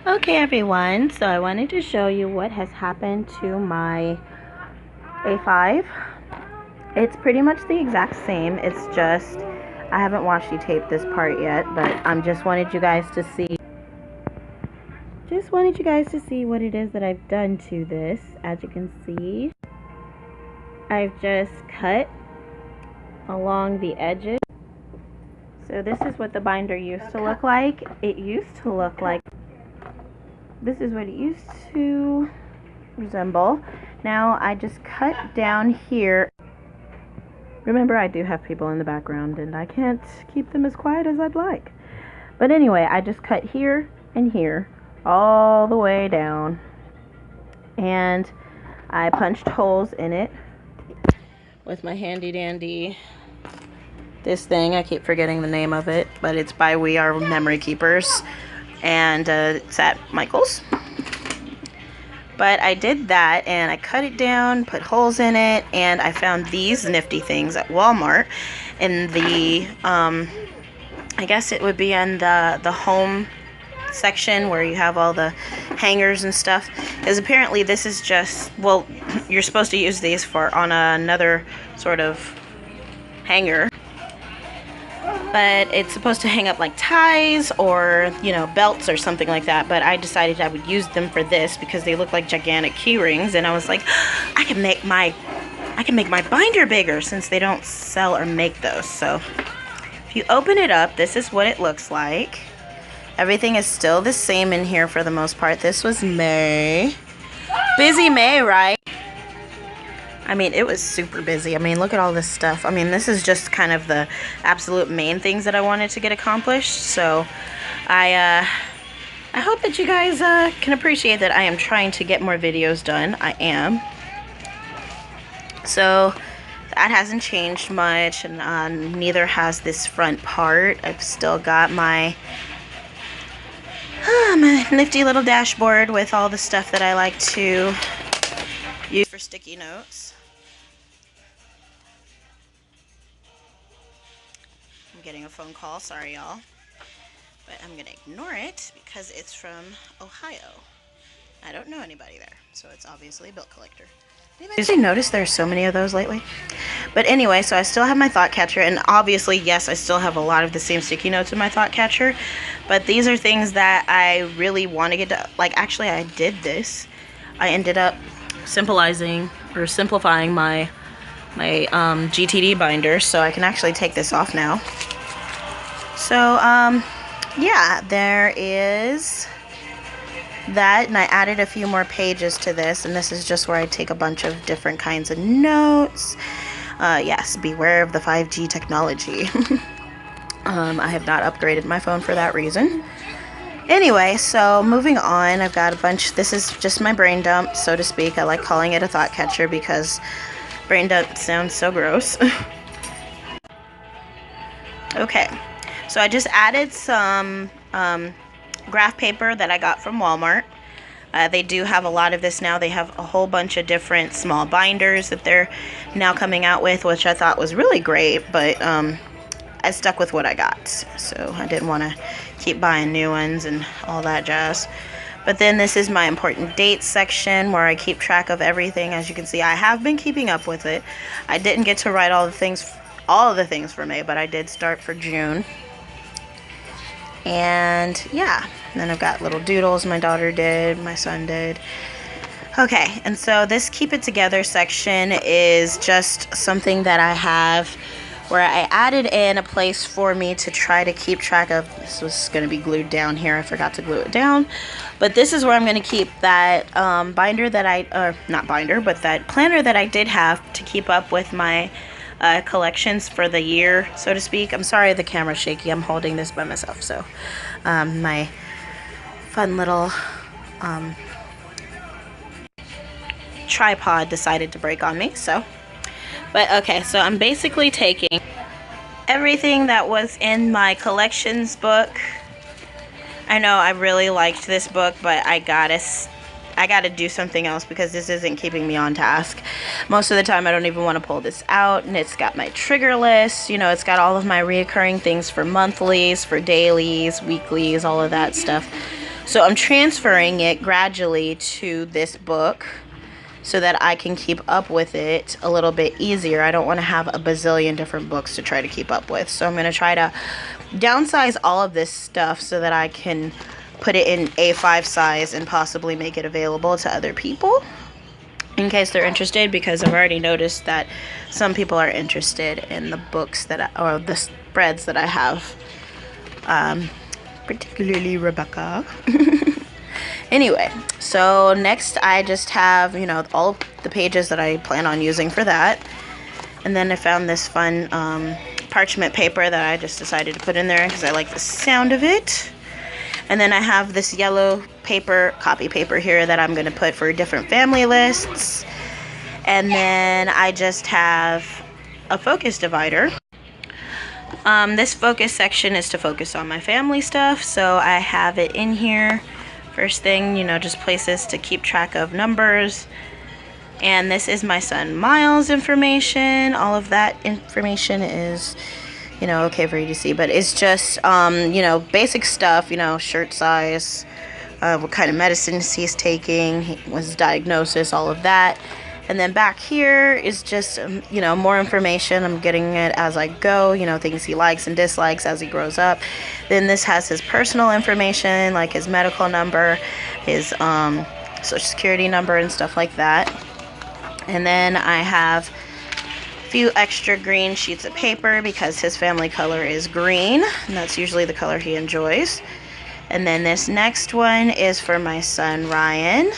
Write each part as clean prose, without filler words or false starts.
Okay everyone, so I wanted to show you what has happened to my A5. It's pretty much the exact same. It's just I haven't washi taped this part yet, but just wanted you guys to see what it is that I've done to this. As you can see, I've just cut along the edges. So this is what the binder used to look like. This is what it used to resemble. Now I just cut down here. Remember, I do have people in the background and I can't keep them as quiet as I'd like. But anyway, I just cut here and here all the way down, and I punched holes in it with my handy dandy this thing. I keep forgetting the name of it, but it's by We Are Memory Keepers, and it's at Michael's. But I did that, and I cut it down, put holes in it, and I found these nifty things at Walmart in the I guess it would be in the home section where you have all the hangers and stuff, because apparently this is just, well, you're supposed to use these for on another sort of hanger, but it's supposed to hang up like ties or, you know, belts or something like that. But I decided I would use them for this because they look like gigantic key rings, and I was like, I can make my binder bigger since they don't sell or make those. So if you open it up, this is what it looks like. Everything is still the same in here for the most part. This was May. Busy May, right? I mean, it was super busy. I mean, look at all this stuff. I mean, this is just kind of the absolute main things that I wanted to get accomplished. So I hope that you guys can appreciate that I am trying to get more videos done. I am. So that hasn't changed much, and neither has this front part. I've still got my nifty little dashboard with all the stuff that I like to use for sticky notes. I'm getting a phone call, sorry y'all, but I'm gonna ignore it because it's from Ohio. I don't know anybody there, so it's obviously a bill collector. Did you notice there's so many of those lately? But anyway, so I still have my thought catcher, and obviously, yes, I still have a lot of the same sticky notes in my thought catcher, but these are things that I really want to get to. Like, actually, I did this. I ended up simplifying my GTD binder, so I can actually take this off now. So, yeah, there is that, and I added a few more pages to this, and this is just where I take a bunch of different kinds of notes. Yes, beware of the 5G technology. I have not upgraded my phone for that reason. Anyway, so moving on, I've got a bunch. This is just my brain dump, so to speak. I like calling it a thought catcher because brain dump sounds so gross. Okay, so I just added some graph paper that I got from Walmart. They do have a lot of this now. They have a whole bunch of different small binders that they're now coming out with, which I thought was really great, but I stuck with what I got, so I didn't want to keep buying new ones and all that jazz. But then this is my important dates section where I keep track of everything. As you can see, I have been keeping up with it. I didn't get to write all of the things for May, but I did start for June. And yeah, then I've got little doodles my daughter did, my son did. Okay, and so this keep it together section is just something that I have where I added in a place for me to try to keep track of. This was going to be glued down here. I forgot to glue it down. But this is where I'm going to keep that binder that not binder, but that planner that I did have to keep up with my collections for the year, so to speak. I'm sorry the camera's shaky. I'm holding this by myself, so my fun little tripod decided to break on me. But okay, so I'm basically taking everything that was in my collections book. I know I really liked this book, but I gotta do something else because this isn't keeping me on task. Most of the time I don't even want to pull this out, and it's got my trigger list, you know, it's got all of my reoccurring things for monthlies, for dailies, weeklies, all of that stuff. So I'm transferring it gradually to this book so that I can keep up with it a little bit easier. I don't want to have a bazillion different books to try to keep up with. So I'm going to try to downsize all of this stuff so that I can put it in A5 size and possibly make it available to other people in case they're interested, because I've already noticed that some people are interested in the books or the spreads that I have, particularly Rebecca. Anyway, so next I just have, all of the pages that I plan on using for that. And then I found this fun parchment paper that I just decided to put in there because I like the sound of it. And then I have this yellow paper, copy paper here that I'm going to put for different family lists. And then I just have a focus divider. This focus section is to focus on my family stuff, so I have it in here. First thing, just places to keep track of numbers. And this is my son Miles information. All of that information is, okay for you to see, but it's just, basic stuff, shirt size, what kind of medicines he's taking, his diagnosis, all of that. And then back here is just, more information. I'm getting it as I go, things he likes and dislikes as he grows up. Then this has his personal information, like his medical number, his social security number and stuff like that. And then I have a few extra green sheets of paper because his family color is green, and that's usually the color he enjoys. And then this next one is for my son Ryan.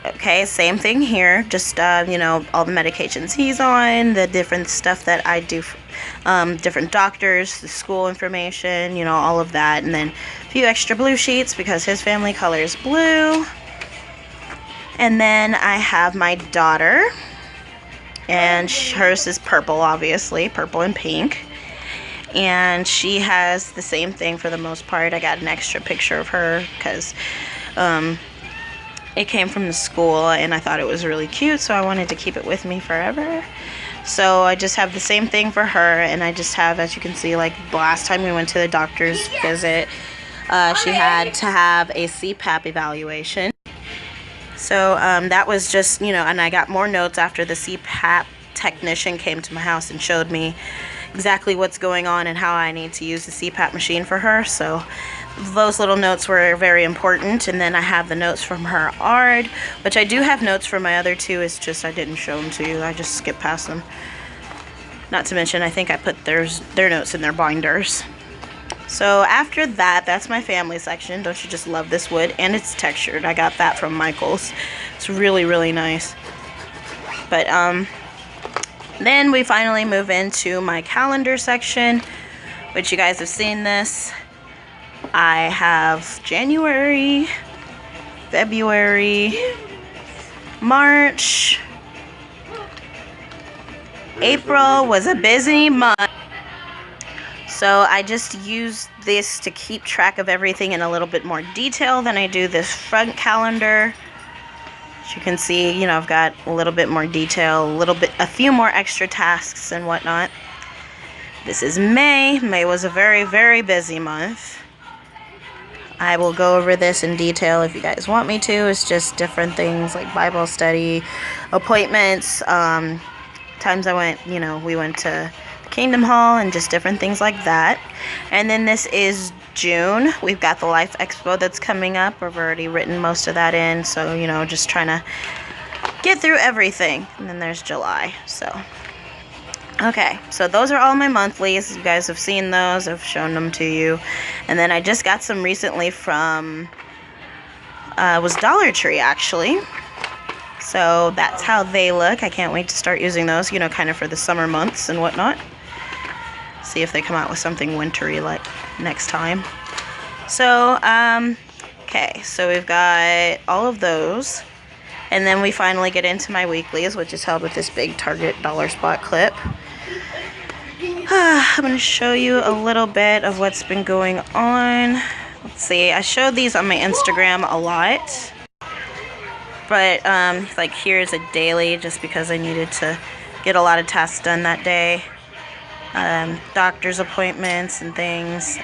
Okay, same thing here, just all the medications he's on, the different stuff that I do, different doctors, the school information, all of that. And then a few extra blue sheets because his family color is blue. And then I have my daughter, and hers is purple, obviously, purple and pink. And she has the same thing for the most part. I got an extra picture of her because it came from the school and I thought it was really cute, so I wanted to keep it with me forever. So I just have the same thing for her, and I just have, as you can see, like the last time we went to the doctor's visit, she had to have a CPAP evaluation. So that was just, and I got more notes after the CPAP technician came to my house and showed me exactly what's going on and how I need to use the CPAP machine for her. So those little notes were very important. And then I have the notes from her ARD, which I do have notes for my other two. It's just I didn't show them to you. I just skipped past them. Not to mention, I think I put their notes in their binders. So after that, that's my family section. Don't you just love this wood? And it's textured. I got that from Michael's. It's really, really nice. But then we finally move into my calendar section, which you guys have seen this. I have January, February, March. April was a busy month. So I just use this to keep track of everything in a little bit more detail than I do this front calendar. As you can see, I've got a little bit more detail, a few more extra tasks and whatnot. This is May. May was a very, very busy month. I will go over this in detail if you guys want me to. It's just different things like Bible study, appointments, times I went, we went to Kingdom Hall and just different things like that. And then this is June. We've got the Life Expo that's coming up. We've already written most of that in, so just trying to get through everything. And then there's July. So okay, so those are all my monthlies. You guys have seen those. I've shown them to you. And then I just got some recently from it was Dollar Tree, actually. So that's how they look. I can't wait to start using those, kind of for the summer months and whatnot. See if they come out with something wintry like next time. So, okay, so we've got all of those. And then we finally get into my weeklies, which is held with this big Target dollar spot clip. I'm going to show you a little bit of what's been going on. Let's see, I showed these on my Instagram a lot. But, like, here's a daily just because I needed to get a lot of tasks done that day. Doctor's appointments and things.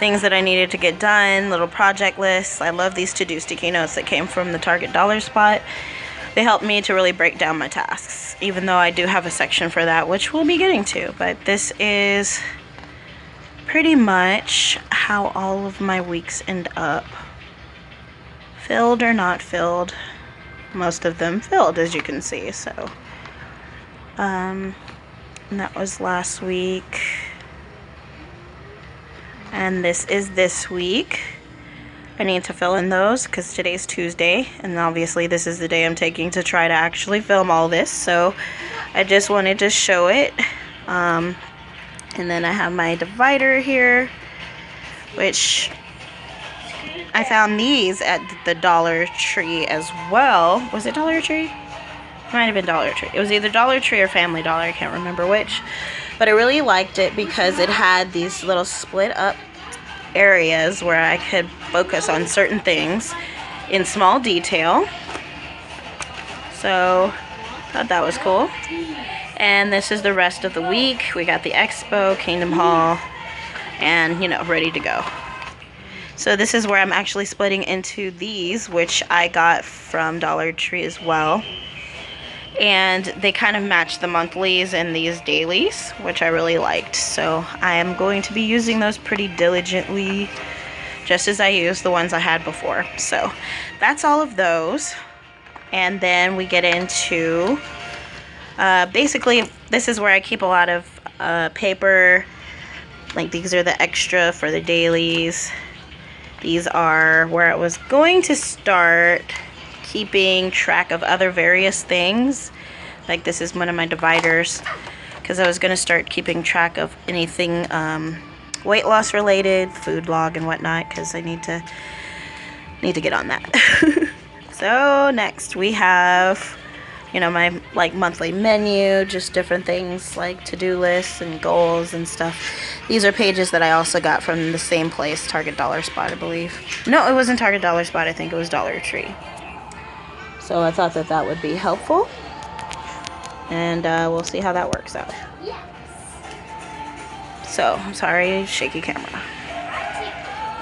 things that I needed to get done, little project lists. I love these to-do sticky notes that came from the Target Dollar Spot. They help me to really break down my tasks, even though I do have a section for that, which we'll be getting to. But this is pretty much how all of my weeks end up. Filled or not filled. Most of them filled, as you can see. So, and that was last week. And this is this week. I need to fill in those because today's Tuesday, and obviously this is the day I'm taking to try to actually film all this, so I just wanted to show it. And then I have my divider here, which I found these at the Dollar Tree as well. Was it Dollar Tree? Might have been Dollar Tree. It was either Dollar Tree or Family Dollar, I can't remember which. But I really liked it because it had these little split up areas where I could focus on certain things in small detail. So I thought that was cool. And this is the rest of the week. We got the expo, Kingdom Hall, and you know, ready to go. So this is where I'm actually splitting into these, which I got from Dollar Tree as well. And they kind of match the monthlies and these dailies, which I really liked. So I am going to be using those pretty diligently, just as I used the ones I had before. So that's all of those. And then we get into, basically, this is where I keep a lot of paper. Like these are the extra for the dailies. These are where I was going to start keeping track of other various things. Like this is one of my dividers because I was going to start keeping track of anything weight loss related, food log and whatnot, because I need to get on that. So next we have, you know, my like monthly menu, just different things like to-do lists and goals and stuff. These are pages that I also got from the same place, Target Dollar Spot, I believe. No, it wasn't Target Dollar Spot, I think it was Dollar Tree. So I thought that that would be helpful, and we'll see how that works out. So, I'm sorry, shaky camera.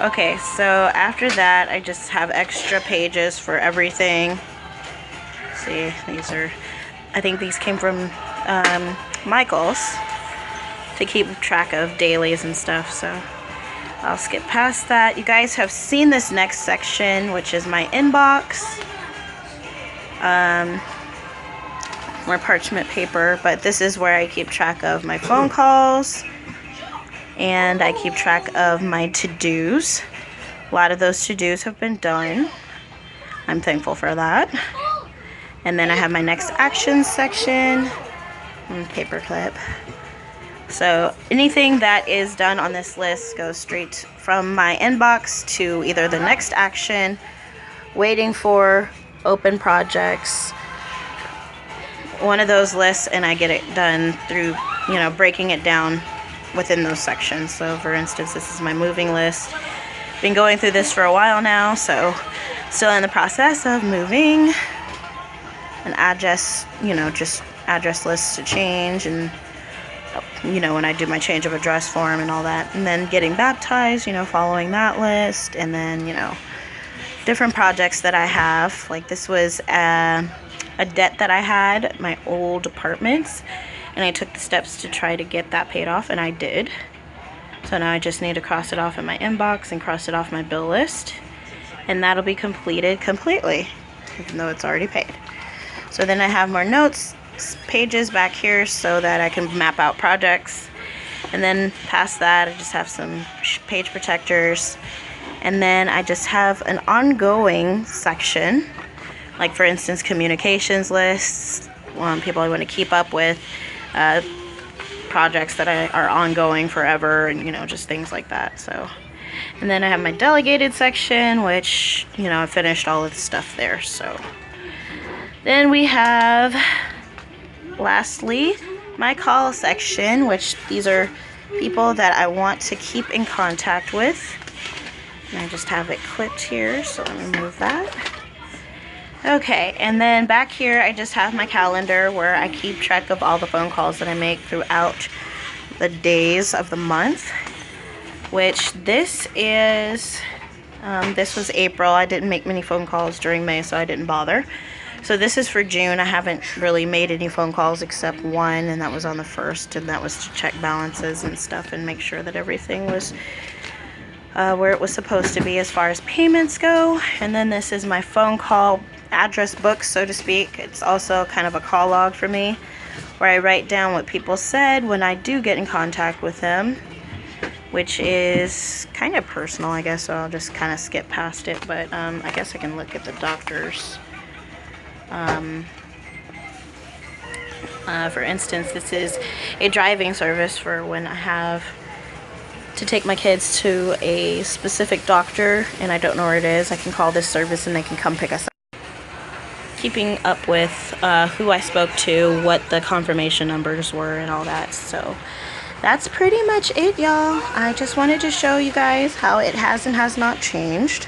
Okay, so after that, I just have extra pages for everything. See, these are, I think these came from Michael's to keep track of dailies and stuff, so I'll skip past that. You guys have seen this next section, which is my inbox. More parchment paper, but this is where I keep track of my phone calls and I keep track of my to-dos. A lot of those to-dos have been done. I'm thankful for that. And then I have my next action section and paper clip. So anything that is done on this list goes straight from my inbox to either the next action, waiting for open projects, one of those lists, and I get it done through, you know, breaking it down within those sections. So for instance, this is my moving list. Been going through this for a while now, so still in the process of moving an address, you know, just address lists to change, and you know, when I do my change of address form and all that, and then getting baptized, you know, following that list, and then, you know, different projects that I have. Like this was a debt that I had at my old apartments, and I took the steps to try to get that paid off, and I did. So now I just need to cross it off in my inbox and cross it off my bill list, and that'll be completed completely, even though it's already paid. So then I have more notes pages back here so that I can map out projects, and then past that I just have some page protectors. And then I just have an ongoing section, like for instance communications lists, people I want to keep up with, projects that are ongoing forever, and you know, just things like that. So, and then I have my delegated section, which, you know, I finished all of the stuff there. So then we have, lastly, my call section, which these are people that I want to keep in contact with. And I just have it clipped here, so let me move that. Okay, and then back here I just have my calendar where I keep track of all the phone calls that I make throughout the days of the month. which this is, this was April. I didn't make many phone calls during May, so I didn't bother. So this is for June. I haven't really made any phone calls except one, and that was on the 1st, and that was to check balances and stuff and make sure that everything was where it was supposed to be as far as payments go. And then this is my phone call address book, so to speak. It's also kind of a call log for me, where I write down what people said when I do get in contact with them, which is kind of personal, I guess, so I'll just kind of skip past it. But I guess I can look at the doctor's. For instance, this is a driving service for when I have to take my kids to a specific doctor and I don't know where it is. I can call this service and they can come pick us up. Keeping up with who I spoke to, what the confirmation numbers were, and all that. So that's pretty much it, y'all. I just wanted to show you guys how it has and has not changed.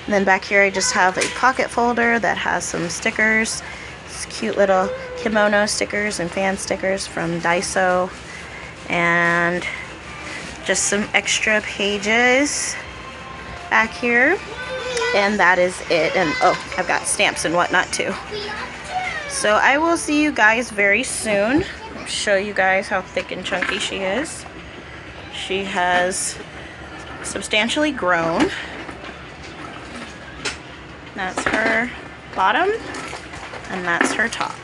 And then back here I just have a pocket folder that has some stickers. It's cute little kimono stickers and fan stickers from Daiso. And just some extra pages back here. And that is it. And oh, I've got stamps and whatnot too. So I will see you guys very soon. I'll show you guys how thick and chunky she is. She has substantially grown. That's her bottom, and that's her top.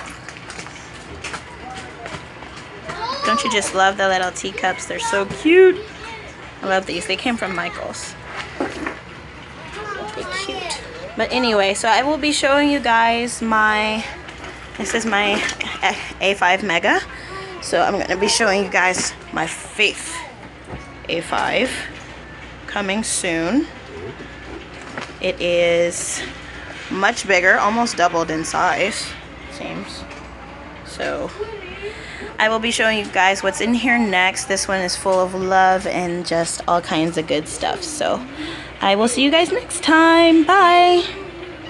Don't you just love the little teacups? They're so cute. I love these. They came from Michael's. They're cute. But anyway, so I will be showing you guys this is my A5 Mega. So I'm going to be showing you guys my Faith A5 coming soon. It is much bigger, almost doubled in size, seems. So I will be showing you guys what's in here next. This one is full of love and just all kinds of good stuff. So I will see you guys next time. Bye.